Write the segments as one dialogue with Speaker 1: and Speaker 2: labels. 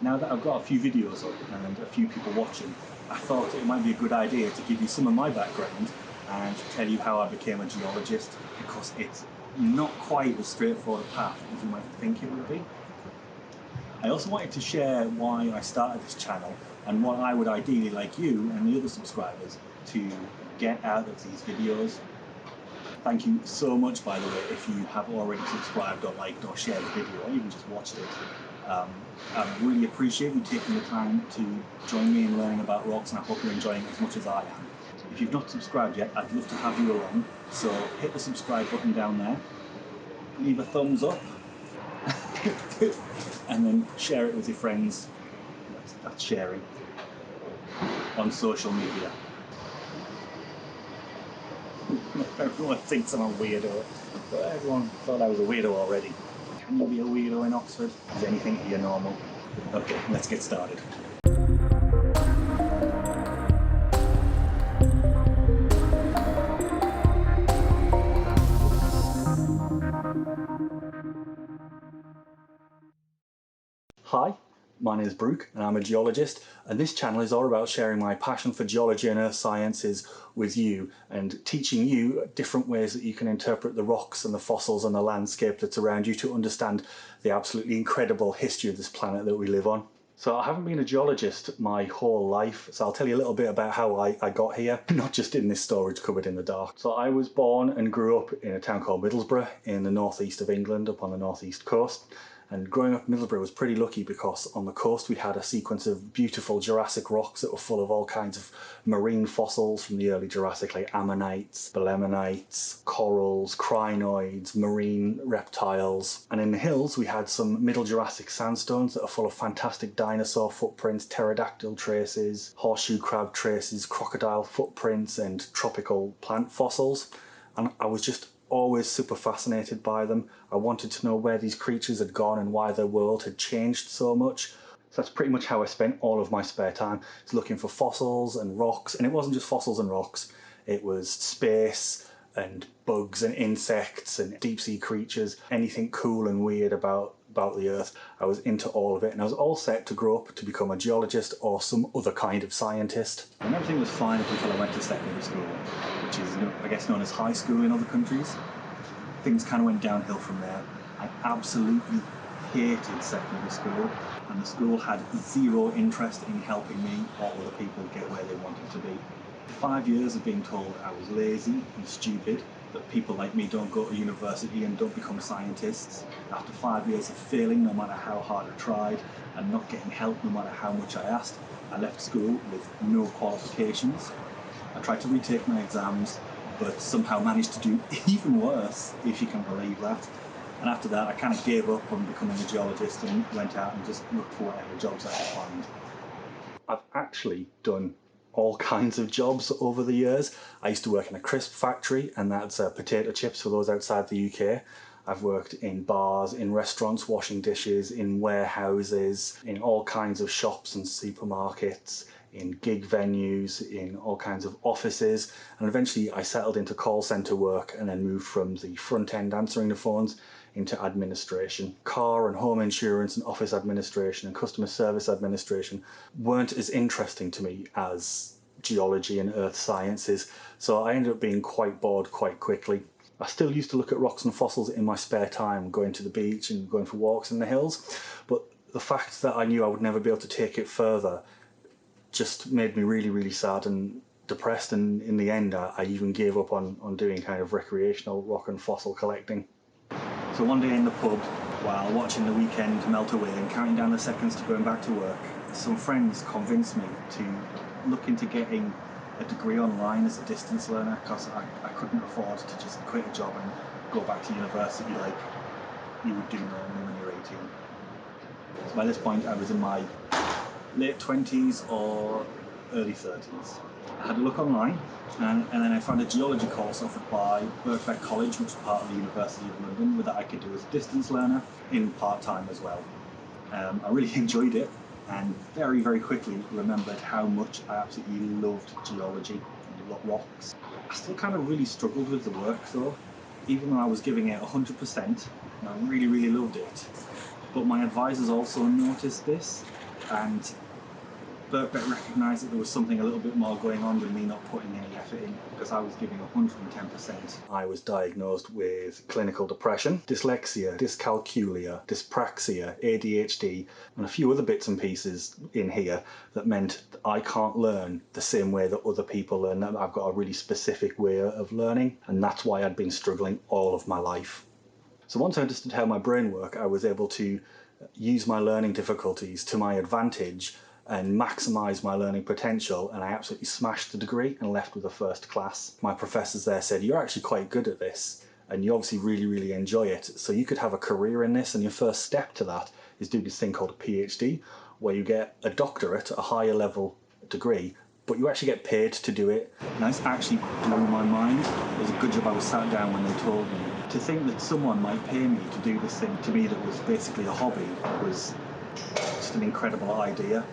Speaker 1: Now that I've got a few videos up and a few people watching, I thought it might be a good idea to give you some of my background and tell you how I became a geologist, because it's not quite as straightforward a path as you might think it would be. I also wanted to share why I started this channel and what I would ideally like you and the other subscribers to get out of these videos. Thank you so much, by the way, if you have already subscribed or liked or shared the video or even just watched it. I really appreciate you taking the time to join me in learning about rocks, and I hope you're enjoying it as much as I am. If you've not subscribed yet, I'd love to have you along, so hit the subscribe button down there, leave a thumbs up, and then share it with your friends. That's sharing on social media. Everyone thinks I'm a weirdo, but everyone thought I was a weirdo already. Can you be a weirdo in Oxford? Is anything here normal? Okay, let's get started. Hi, my name is Brooke and I'm a geologist, and this channel is all about sharing my passion for geology and earth sciences with you and teaching you different ways that you can interpret the rocks and the fossils and the landscape that's around you to understand the absolutely incredible history of this planet that we live on. So I haven't been a geologist my whole life, so I'll tell you a little bit about how I got here, not just in this storage cupboard in the dark. So I was born and grew up in a town called Middlesbrough in the northeast of England, up on the northeast coast. And growing up in Middlesbrough was pretty lucky because on the coast we had a sequence of beautiful Jurassic rocks that were full of all kinds of marine fossils from the early Jurassic, like ammonites, belemnites, corals, crinoids, marine reptiles. And in the hills we had some middle Jurassic sandstones that are full of fantastic dinosaur footprints, pterodactyl traces, horseshoe crab traces, crocodile footprints, and tropical plant fossils. And I was just always super fascinated by them. I wanted to know where these creatures had gone and why their world had changed so much. So that's pretty much how I spent all of my spare time, was looking for fossils and rocks. And it wasn't just fossils and rocks, it was space and bugs and insects and deep sea creatures, anything cool and weird about the earth. I was into all of it, and I was all set to grow up to become a geologist or some other kind of scientist. And everything was fine up until I went to secondary school, which is, I guess, known as high school in other countries. Things kind of went downhill from there. I absolutely hated secondary school, and the school had zero interest in helping me or other people get where they wanted to be. 5 years of being told I was lazy and stupid, that people like me don't go to university and don't become scientists. After 5 years of failing no matter how hard I tried and not getting help no matter how much I asked, I left school with no qualifications. I tried to retake my exams, but somehow managed to do even worse, if you can believe that. And after that I kind of gave up on becoming a geologist and went out and just looked for whatever jobs I could find. I've actually done all kinds of jobs over the years. I used to work in a crisp factory, and that's potato chips for those outside the UK. I've worked in bars, in restaurants, washing dishes, in warehouses, in all kinds of shops and supermarkets, in gig venues, in all kinds of offices, and eventually I settled into call centre work and then moved from the front end answering the phones into administration. Car and home insurance and office administration and customer service administration weren't as interesting to me as geology and earth sciences, so I ended up being quite bored quite quickly. I still used to look at rocks and fossils in my spare time, going to the beach and going for walks in the hills, but the fact that I knew I would never be able to take it further just made me really, really sad and depressed, and in the end I even gave up on doing kind of recreational rock and fossil collecting. So one day in the pub, while watching the weekend melt away and counting down the seconds to going back to work, some friends convinced me to look into getting a degree online as a distance learner, because I couldn't afford to just quit a job and go back to university like you would do normally when you're 18. So by this point I was in my late 20s or early 30s. I had a look online, and then I found a geology course offered by Birkbeck College, which is part of the University of London, that I could do as a distance learner in part-time as well. I really enjoyed it, and very, very quickly remembered how much I absolutely loved geology and rocks. I still kind of really struggled with the work though, even though I was giving it 100%, and I really, really loved it. But my advisors also noticed this, and Birkbeck recognised that there was something a little bit more going on than me not putting any effort in, because I was giving 110%. I was diagnosed with clinical depression, dyslexia, dyscalculia, dyspraxia, ADHD, and a few other bits and pieces in here that meant that I can't learn the same way that other people learn. I've got a really specific way of learning, and that's why I'd been struggling all of my life. So once I understood how my brain worked, I was able to use my learning difficulties to my advantage and maximise my learning potential, and I absolutely smashed the degree and left with a first class. My professors there said, you're actually quite good at this and you obviously really enjoy it, so you could have a career in this, and your first step to that is do this thing called a PhD, where you get a doctorate, a higher level degree, but you actually get paid to do it. And this actually blew my mind. It was a good job I was sat down when they told me. To think that someone might pay me to do this thing to me that was basically a hobby was just an incredible idea.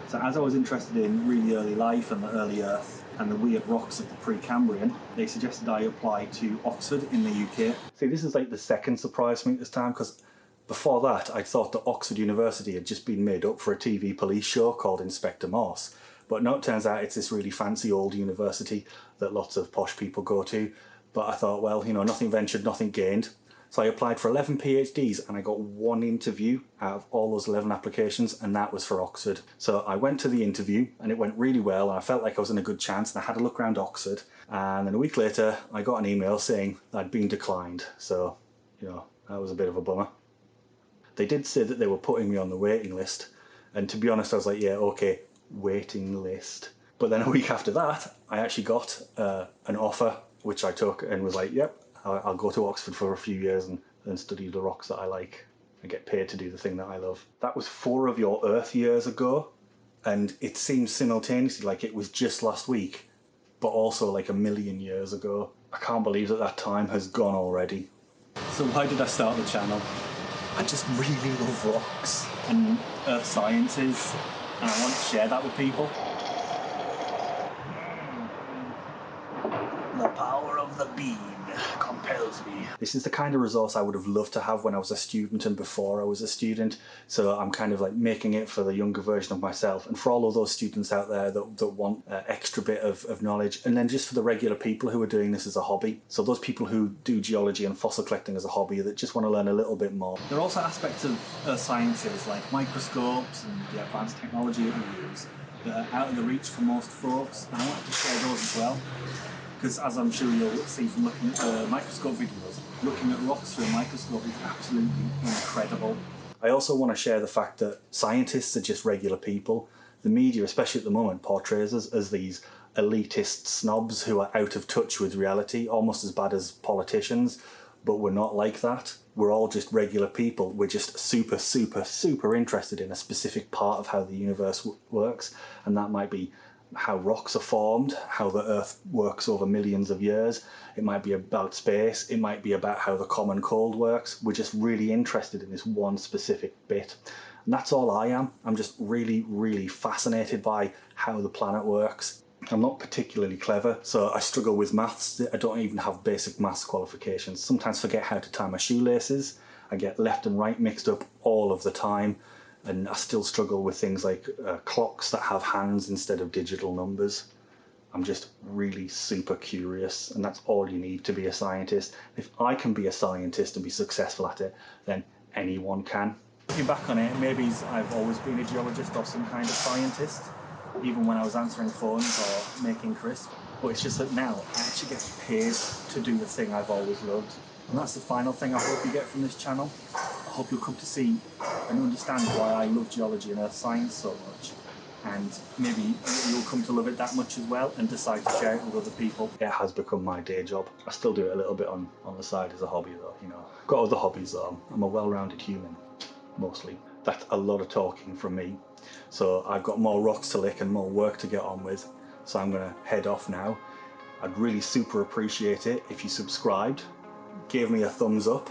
Speaker 1: So as I was interested in really early life and the early Earth and the weird rocks of the Precambrian, they suggested I apply to Oxford in the UK. See, this is like the second surprise for me this time, because before that I thought that Oxford University had just been made up for a TV police show called Inspector Morse. But no, it turns out it's this really fancy old university that lots of posh people go to. But I thought, well, you know, nothing ventured, nothing gained. So I applied for 11 PhDs and I got one interview out of all those 11 applications, and that was for Oxford. So I went to the interview and it went really well, and I felt like I was in a good chance, and I had a look around Oxford, and then a week later I got an email saying I'd been declined. So, you know, that was a bit of a bummer. They did say that they were putting me on the waiting list, and to be honest I was like, yeah, okay, waiting list. But then a week after that I actually got an offer, which I took and was like, yep, I'll go to Oxford for a few years and study the rocks that I like and get paid to do the thing that I love. That was 4 of your Earth years ago, and it seems simultaneously like it was just last week, but also like a million years ago. I can't believe that time has gone already. So why did I start the channel? I just really love rocks and earth sciences, and I want to share that with people. The power of the bean compels me. This is the kind of resource I would have loved to have when I was a student and before I was a student, so I'm kind of like making it for the younger version of myself, and for all of those students out there that want extra bit of knowledge, and then just for the regular people who are doing this as a hobby. So those people who do geology and fossil collecting as a hobby that just want to learn a little bit more. There are also aspects of earth sciences like microscopes and the advanced technology that we use that are out of the reach for most folks, and I wanted to share those as well. Because as I'm sure you'll see from looking at the microscope videos, looking at rocks through a microscope is absolutely incredible. I also want to share the fact that scientists are just regular people. The media, especially at the moment, portrays us as these elitist snobs who are out of touch with reality, almost as bad as politicians, but we're not like that. We're all just regular people. We're just super interested in a specific part of how the universe works, and that might be how rocks are formed, how the Earth works over millions of years. It might be about space, it might be about how the common cold works. We're just really interested in this one specific bit. And that's all I am. I'm just really fascinated by how the planet works. I'm not particularly clever, so I struggle with maths. I don't even have basic maths qualifications. Sometimes forget how to tie my shoelaces. I get left and right mixed up all of the time. And I still struggle with things like clocks that have hands instead of digital numbers. I'm just really super curious, and that's all you need to be a scientist. If I can be a scientist and be successful at it, then anyone can. Looking back on it, maybe I've always been a geologist or some kind of scientist, even when I was answering phones or making crisps. But it's just that now I actually get paid to do the thing I've always loved. And that's the final thing I hope you get from this channel. I hope you'll come to see and understand why I love geology and earth science so much. And maybe you'll come to love it that much as well and decide to share it with other people. It has become my day job. I still do it a little bit on the side as a hobby though, you know. I've got other hobbies though. I'm a well-rounded human, mostly. That's a lot of talking from me. So I've got more rocks to lick and more work to get on with. So I'm gonna head off now. I'd really super appreciate it if you subscribed, gave me a thumbs up,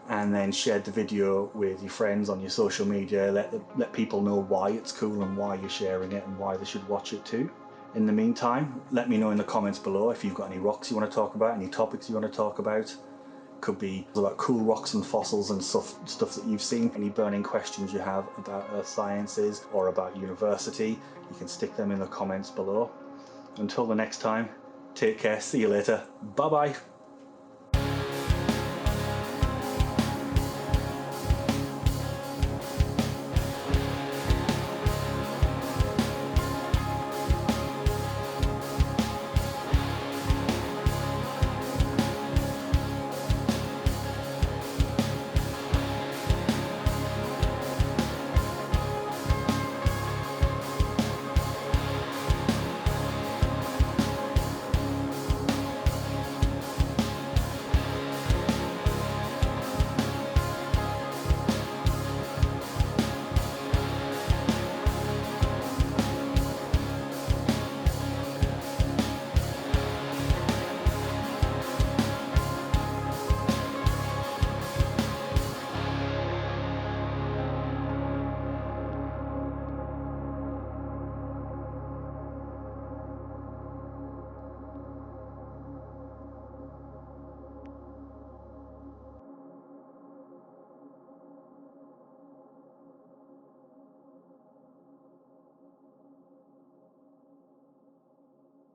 Speaker 1: and then shared the video with your friends on your social media. Let people know why it's cool and why you're sharing it and why they should watch it too. In the meantime, let me know in the comments below if you've got any rocks you want to talk about, any topics you want to talk about, could be about cool rocks and fossils and stuff that you've seen. Any burning questions you have about earth sciences or about university, you can stick them in the comments below. Until the next time, take care, see you later, bye bye.